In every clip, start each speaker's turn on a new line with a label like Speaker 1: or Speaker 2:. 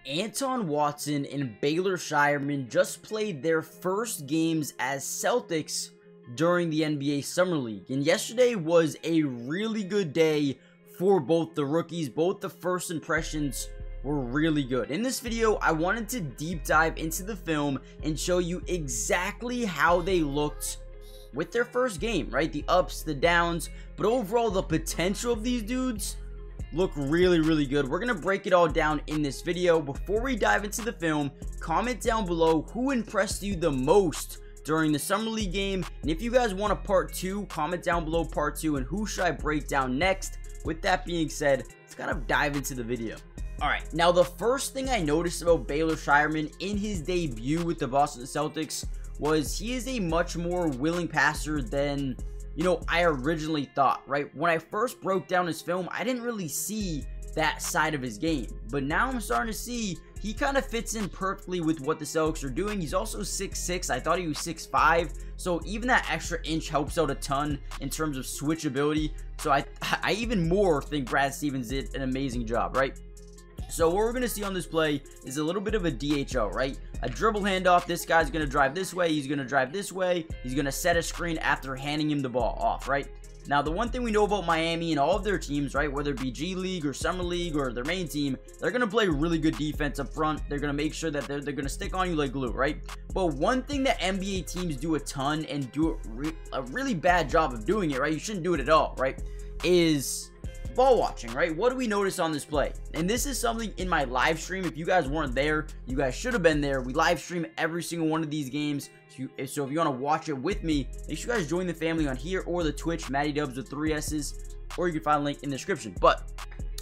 Speaker 1: Anton Watson and Baylor Scheierman just played their first games as Celtics during the NBA Summer League. And yesterday was a really good day for both the rookies. Both the first impressions were really good. In this video, I wanted to deep dive into the film and show you exactly how they looked with their first game, right? The ups, the downs, but overall the potential of these dudes look really good. We're gonna break it all down in this video. Before we dive into the film, comment down below who impressed you the most during the Summer League game, and if you guys want a part 2, comment down below part 2 and who should I break down next. With that being said, let's kind of dive into the video. Alright, now the first thing I noticed about Baylor Scheierman in his debut with the Boston Celtics was he is a much more willing passer than I originally thought, right? When I first broke down his film, I didn't really see that side of his game. But now I'm starting to see he kind of fits in perfectly with what the Celtics are doing. He's also 6'6". I thought he was 6'5". So even that extra inch helps out a ton in terms of switchability. So I even more think Brad Stevens did an amazing job, right? So what we're going to see on this play is a little bit of a DHO, right? A dribble handoff. This guy's going to drive this way. He's going to drive this way. He's going to set a screen after handing him the ball off, right? Now, the one thing we know about Miami and all of their teams, right, whether it be G League or Summer League or their main team, they're going to play really good defense up front. They're going to make sure that they're going to stick on you like glue, right? But one thing that NBA teams do a ton and do a really bad job of doing it, right? You shouldn't do it at all, right? Is ball watching, right? What do we notice on this play? And this is something in my live stream. If you guys weren't there, you guys should have been there. We live stream every single one of these games. So if you want to watch it with me, make sure you guys join the family on here or the Twitch, Matty Dubs with 3 S's, or you can find a link in the description. But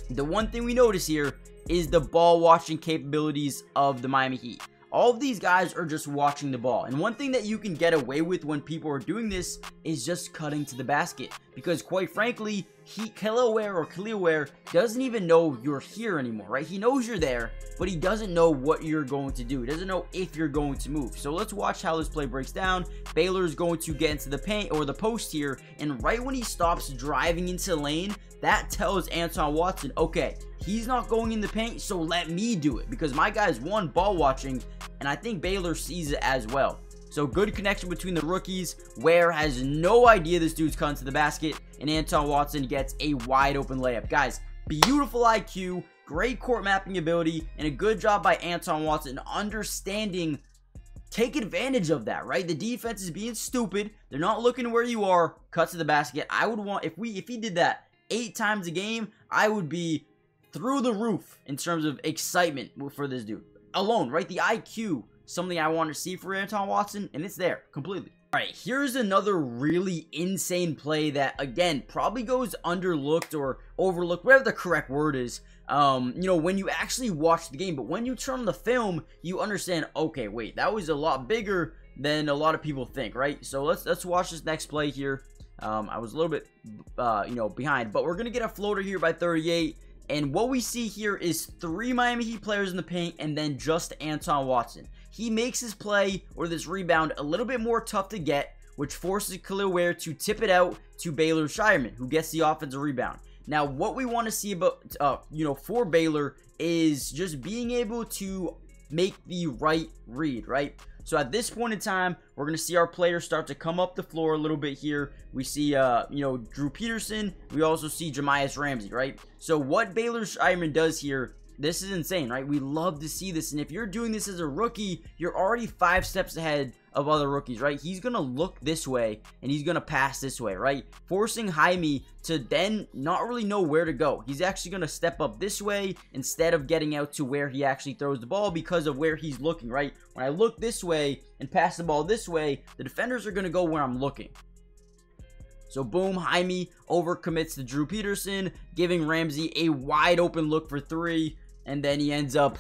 Speaker 1: the one thing we notice here is the ball watching capabilities of the Miami Heat. All of these guys are just watching the ball. And one thing that you can get away with when people are doing this is just cutting to the basket. Because quite frankly, Khalil Ware doesn't even know you're here anymore, right? He knows you're there, but he doesn't know what you're going to do. He doesn't know if you're going to move. So let's watch how this play breaks down. Baylor is going to get into the paint or the post here. And right when he stops driving into lane, that tells Anton Watson, okay, he's not going in the paint, so let me do it. Because my guy's one, ball watching, and I think Baylor sees it as well. So good connection between the rookies. Ware has no idea this dude's cutting to the basket, and Anton Watson gets a wide open layup. Guys, beautiful IQ, great court mapping ability, and a good job by Anton Watson understanding, take advantage of that, right? The defense is being stupid. They're not looking where you are. Cut to the basket. I would want, if he did that 8 times a game, I would be through the roof in terms of excitement for this dude alone, right? The IQ, something I want to see for Anton Watson, and it's there completely. All right, here's another really insane play that, again, probably goes underlooked or overlooked, whatever the correct word is, when you actually watch the game. But when you turn on the film, you understand, okay, wait, that was a lot bigger than a lot of people think, right? So let's watch this next play here. I was a little bit, behind, but we're going to get a floater here by 38. And what we see here is 3 Miami Heat players in the paint and then just Anton Watson. He makes his play or this rebound a little bit more tough to get, which forces Khalil Ware to tip it out to Baylor Scheierman, who gets the offensive rebound. Now, what we want to see about, for Baylor is just being able to make the right read, right? So at this point in time, we're going to see our players start to come up the floor a little bit here. We see, Drew Peterson. We also see Jamias Ramsey, right? So what Baylor Scheierman does here, this is insane, right? We love to see this. And if you're doing this as a rookie, you're already 5 steps ahead of other rookies, right? He's going to look this way and he's going to pass this way, right? Forcing Jaime to then not really know where to go. He's actually going to step up this way instead of getting out to where he actually throws the ball because of where he's looking, right? When I look this way and pass the ball this way, the defenders are going to go where I'm looking. So boom, Jaime overcommits to Drew Peterson, giving Ramsey a wide open look for 3. And then he ends up,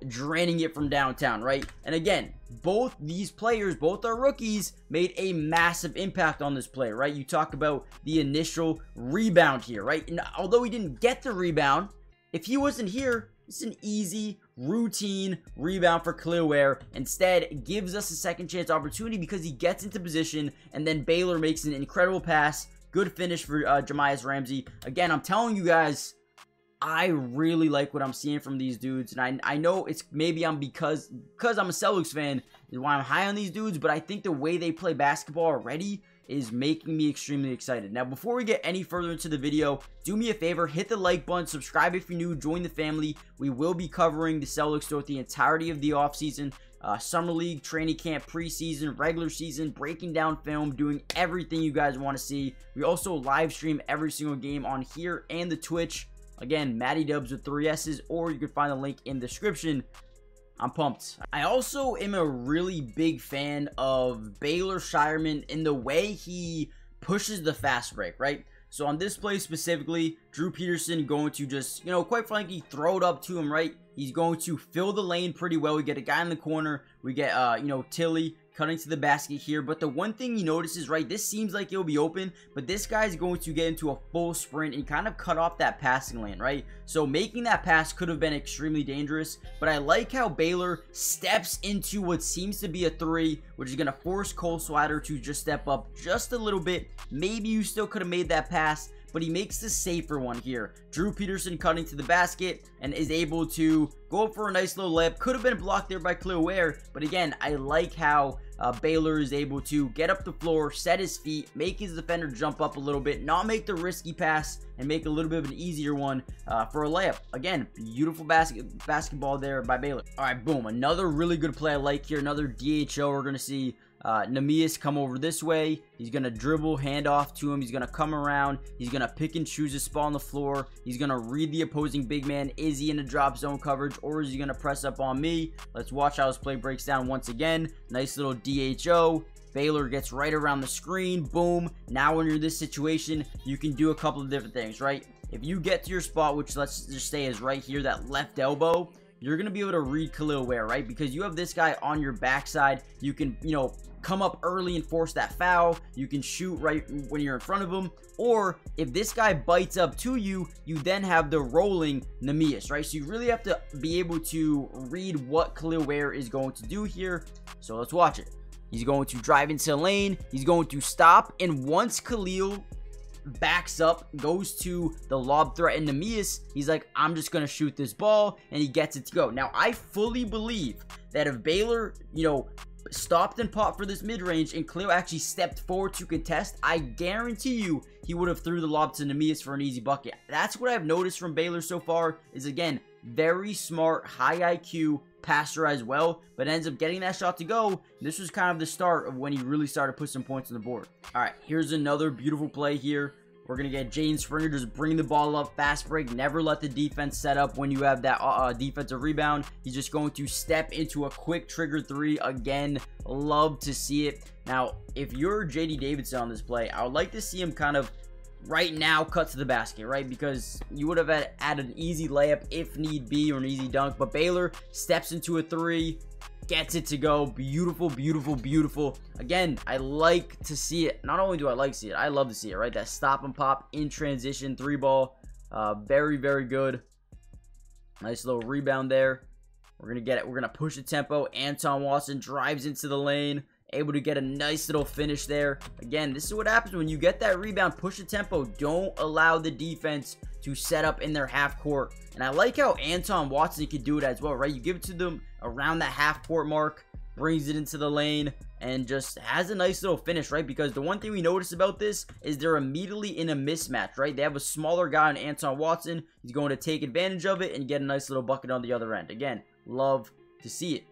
Speaker 1: draining it from downtown, right? And again, both these players, both our rookies, made a massive impact on this play, right? You talk about the initial rebound here, right? And although he didn't get the rebound, if he wasn't here, it's an easy, routine rebound for Khalil Ware. Instead, it gives us a second chance opportunity because he gets into position, and then Baylor makes an incredible pass. Good finish for Jamias Ramsey. Again, I'm telling you guys, I really like what I'm seeing from these dudes, and I know it's maybe because I'm a Celtics fan is why I'm high on these dudes, but I think the way they play basketball already is making me extremely excited. Now, before we get any further into the video, do me a favor, hit the like button, subscribe if you're new, join the family. We will be covering the Celtics throughout the entirety of the offseason, summer league, training camp, preseason, regular season, breaking down film, doing everything you guys want to see. We also live stream every single game on here and the Twitch. Again, Matty Dubs with 3 S's, or you can find the link in the description. I'm pumped. I also am a really big fan of Baylor Scheierman in the way he pushes the fast break, right? So on this play specifically, Drew Peterson going to just, quite frankly, throw it up to him, right? He's going to fill the lane pretty well. We get a guy in the corner. We get, Tilly cutting to the basket here. But the one thing you notice is, right, this seems like it'll be open, but this guy's going to get into a full sprint and kind of cut off that passing lane, right? So making that pass could have been extremely dangerous, but I like how Baylor steps into what seems to be a 3, which is going to force Cole Swider to just step up just a little bit. Maybe you still could have made that pass, but he makes the safer one here. Drew Peterson cutting to the basket and is able to go up for a nice little layup. Could have been blocked there by Khalil Ware, but again, I like how Baylor is able to get up the floor, set his feet, make his defender jump up a little bit, not make the risky pass, and make a little bit of an easier one for a layup. Again, beautiful basketball there by Baylor. All right, boom. Another really good play I like here. Another DHO. We're going to see Neemias come over this way. He's going to dribble, hand off to him. He's going to come around. He's going to pick and choose his spot on the floor. He's going to read the opposing big man. Is he in a drop zone coverage, or is he going to press up on me? Let's watch how this play breaks down once again. Nice little DHO. Baylor gets right around the screen. Boom. Now when you're in this situation, you can do a couple of different things, right? If you get to your spot, which let's just say is right here, that left elbow, you're going to be able to read Khalil Ware, right? Because you have this guy on your backside. You can, come up early and force that foul. You can shoot right when you're in front of him. Or if this guy bites up to you, you then have the rolling Neemias, right? So you really have to be able to read what Khalil Ware is going to do here. So let's watch it. He's going to drive into the lane. He's going to stop. And once Khalil backs up, goes to the lob threat, and Neemias, he's like, I'm just going to shoot this ball, and he gets it to go. Now, I fully believe that if Baylor, stopped and popped for this mid-range and Khalil actually stepped forward to contest, I guarantee you he would have threw the lob to Neemias for an easy bucket. That's what I've noticed from Baylor so far is, again, very smart, high IQ passer as well, but ends up getting that shot to go. This was kind of the start of when he really started to put some points on the board. All right, here's another beautiful play here. We're going to get Jaden Springer just bring the ball up, fast break, never let the defense set up when you have that defensive rebound. He's just going to step into a quick trigger 3. Again, love to see it. Now, if you're JD Davidson on this play, I would like to see him kind of right now cut to the basket, right? Because you would have had an easy layup if need be, or an easy dunk, but Baylor steps into a 3, gets it to go. Beautiful, beautiful, beautiful. Again, I like to see it. Not only do I like to see it, I love to see it, right? That stop and pop in transition 3 ball. Very, very good. Nice little rebound there. We're going to get it. We're going to push the tempo. Anton Watson drives into the lane. Able to get a nice little finish there. Again, this is what happens when you get that rebound. Push the tempo. Don't allow the defense to set up in their half court. And I like how Anton Watson can do it as well, right? You give it to them around that half court mark, brings it into the lane, and just has a nice little finish, right? Because the one thing we notice about this is they're immediately in a mismatch, right? They have a smaller guy on Anton Watson. He's going to take advantage of it and get a nice little bucket on the other end. Again, love to see it.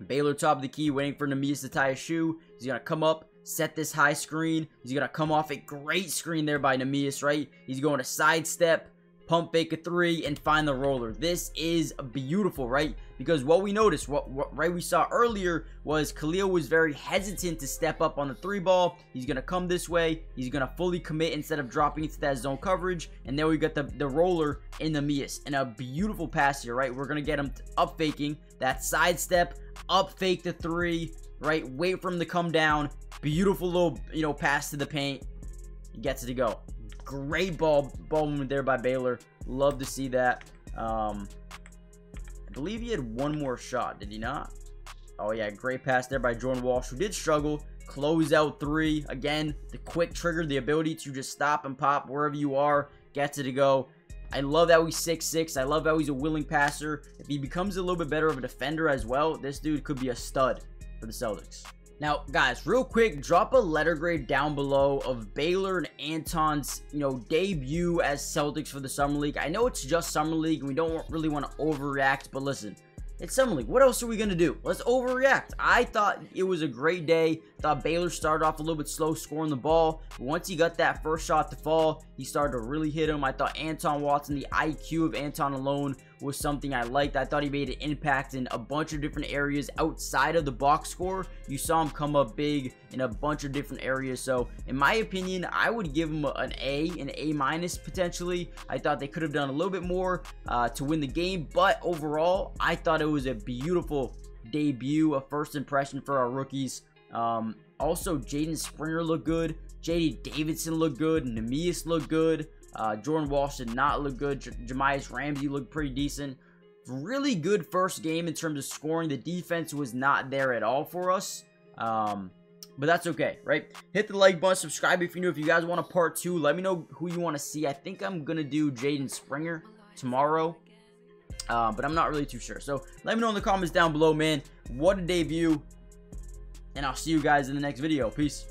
Speaker 1: Baylor top of the key, waiting for Neemias to tie his shoe. He's going to come up, set this high screen. He's going to come off a great screen there by Neemias, right? He's going to sidestep, pump fake a 3, and find the roller. This is beautiful, right? Because what we noticed, what we saw earlier was Khalil was very hesitant to step up on the 3 ball. He's going to come this way. He's going to fully commit instead of dropping into that zone coverage. And then we got the roller in Neemias. And a beautiful pass here, right? We're going to get him up faking that sidestep, up fake the 3, right? Wait for him to come down. Beautiful little, pass to the paint. He gets it to go. Great ball movement there by Baylor. Love to see that. I believe he had one more shot, did he not? Oh yeah, great pass there by Jordan Walsh, who did struggle. Close out 3. Again, the quick trigger, the ability to just stop and pop wherever you are. Gets it to go. I love how he's 6'6". I love how he's a willing passer. If he becomes a little bit better of a defender as well, this dude could be a stud for the Celtics. Now, guys, real quick, drop a letter grade down below of Baylor and Anton's, debut as Celtics for the Summer League. I know it's just Summer League, and we don't really want to overreact, but listen, it's Summer League. What else are we going to do? Let's overreact. I thought it was a great day. Thought Baylor started off a little bit slow scoring the ball. But once he got that first shot to fall, he started to really hit him. I thought Anton Watson, the IQ of Anton alone was something I liked. I thought he made an impact in a bunch of different areas outside of the box score. You saw him come up big in a bunch of different areas. So, in my opinion, I would give him an A potentially. I thought they could have done a little bit more to win the game. But overall, I thought it was a beautiful debut, a first impression for our rookies. Also, Jaden Springer looked good. J.D. Davidson looked good. Neemias looked good. Jordan Walsh did not look good. Jamias Ramsey looked pretty decent. Really good first game in terms of scoring. The defense was not there at all for us. But that's okay, right? Hit the like button, subscribe if you're new. If you guys want a part 2, let me know who you want to see. I think I'm going to do Jaden Springer tomorrow. But I'm not really too sure. So let me know in the comments down below, man. What a debut. And I'll see you guys in the next video. Peace.